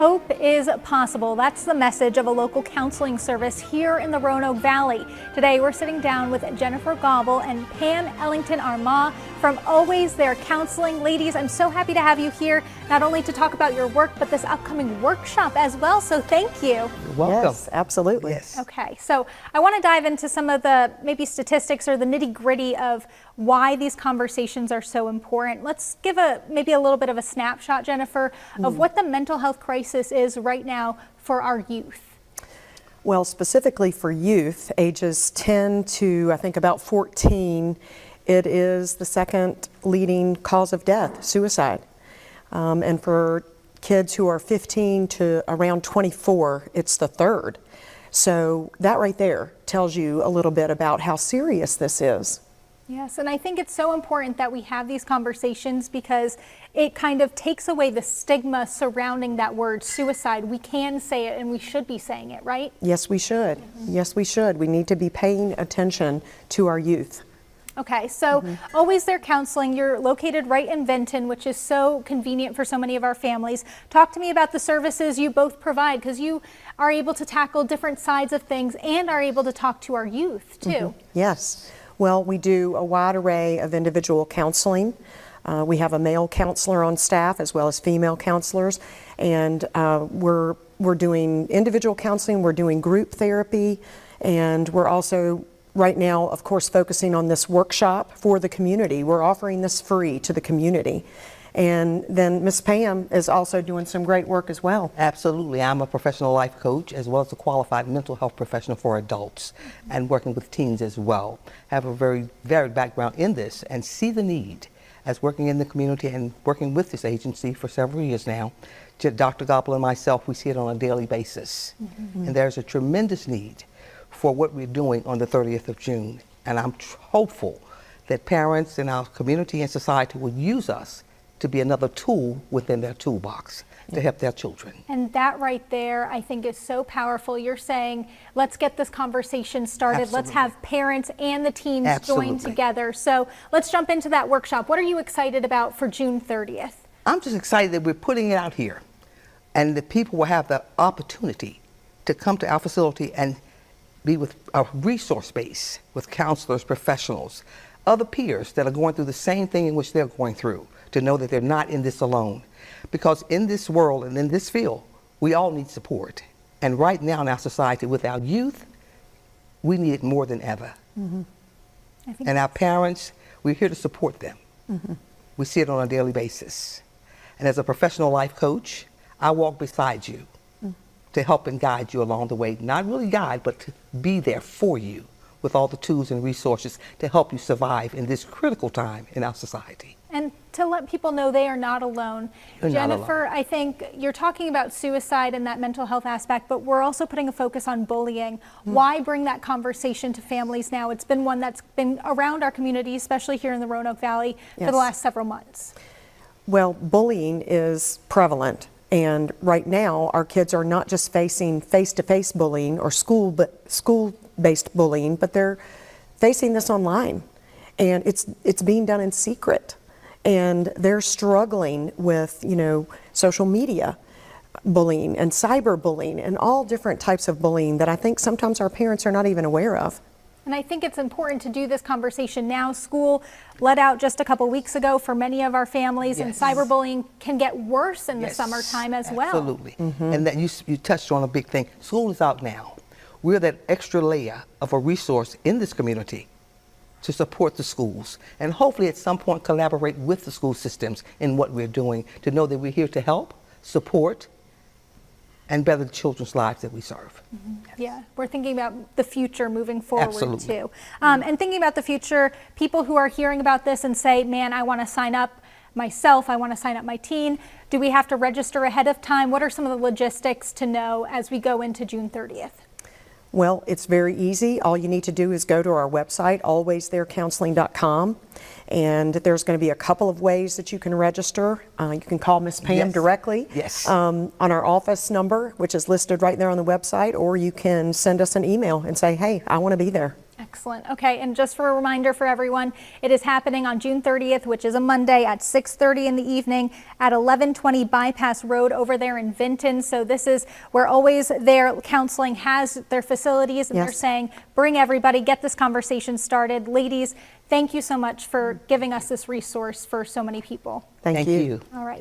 Hope is possible. That's the message of a local counseling service here in the Roanoke Valley. Today, we're sitting down with Jennifer Gobble and Pam Ellington Armagh from Always There Counseling. Ladies, I'm so happy to have you here, not only to talk about your work, but this upcoming workshop as well. So thank you. You're welcome. Yes, absolutely. Yes. Okay, so I want to dive into some of the maybe statistics or the nitty-gritty of why these conversations are so important. Let's give maybe a little bit of a snapshot, Jennifer, of what the mental health crisis is right now for our youth. Well, specifically for youth, ages 10 to I think about 14, it is the second leading cause of death, suicide. And for kids who are 15 to around 24, it's the third. So that right there tells you a little bit about how serious this is. Yes, and I think it's so important that we have these conversations because it kind of takes away the stigma surrounding that word suicide. We can say it and we should be saying it, right? Yes, we should. Yes, we should. We need to be paying attention to our youth. Okay, so Always There Counseling, you're located right in Benton, which is so convenient for so many of our families. Talk to me about the services you both provide, because you are able to tackle different sides of things and are able to talk to our youth too. Yes. Well, we do a wide array of individual counseling. We have a male counselor on staff as well as female counselors, and we're doing individual counseling, we're doing group therapy, and we're also right now, of course, focusing on this workshop for the community. We're offering this free to the community. And then Ms. Pam is also doing some great work as well. Absolutely. I'm a professional life coach as well as a qualified mental health professional for adults and working with teens as well. Have a very varied background in this and see the need as working in the community and working with this agency for several years now. Dr. Gobble and myself, we see it on a daily basis. And there's a tremendous need for what we're doing on the 30th of June. And I'm hopeful that parents in our community and society will use us to be another tool within their toolbox to help their children. And that right there, I think, is so powerful. You're saying, let's get this conversation started. Absolutely. Let's have parents and the teams Absolutely. join together. So let's jump into that workshop. What are you excited about for June 30th? I'm just excited that we're putting it out here and that people will have the opportunity to come to our facility and be with a resource base with counselors, professionals, other peers that are going through the same thing in which they're going through, to know that they're not in this alone. Because in this world and in this field, we all need support. And right now in our society, with our youth, we need it more than ever. And our parents, we're here to support them. We see it on a daily basis. And as a professional life coach, I walk beside you to help and guide you along the way. Not really guide, but to be there for you with all the tools and resources to help you survive in this critical time in our society. And to let people know they are not alone. You're not Jennifer, alone. I think you're talking about suicide and that mental health aspect, but we're also putting a focus on bullying. Why bring that conversation to families now? It's been one that's been around our community, especially here in the Roanoke Valley, for the last several months. Well, bullying is prevalent. And right now, our kids are not just facing face-to-face bullying or school-based bullying, but they're facing this online. And it's being done in secret. And they're struggling with, social media bullying and cyberbullying and all different types of bullying that I think sometimes our parents are not even aware of. And I think it's important to do this conversation now. School let out just a couple weeks ago for many of our families, and cyberbullying can get worse in the summertime as well. Absolutely. And that you touched on a big thing. School is out now. We're that extra layer of a resource in this community to support the schools, and hopefully at some point collaborate with the school systems in what we're doing, to know that we're here to help, support, and better the children's lives that we serve. Yeah, we're thinking about the future moving forward Absolutely. too. And thinking about the future, people who are hearing about this and say, man, I want to sign up myself, I want to sign up my teen. Do we have to register ahead of time? What are some of the logistics to know as we go into June 30th? Well, it's very easy. All you need to do is go to our website, alwaystherecounseling.com, and there's going to be a couple of ways that you can register. You can call Ms. Pam directly on our office number, which is listed right there on the website, or you can send us an email and say, hey, I want to be there. Excellent. Okay, and just for a reminder for everyone, it is happening on June 30th, which is a Monday at 6:30 in the evening at 1120 Bypass Road over there in Vinton. So this is where Always There Counseling has their facilities, and they're Yes. saying, bring everybody, get this conversation started. Ladies, thank you so much for giving us this resource for so many people. Thank you. All right.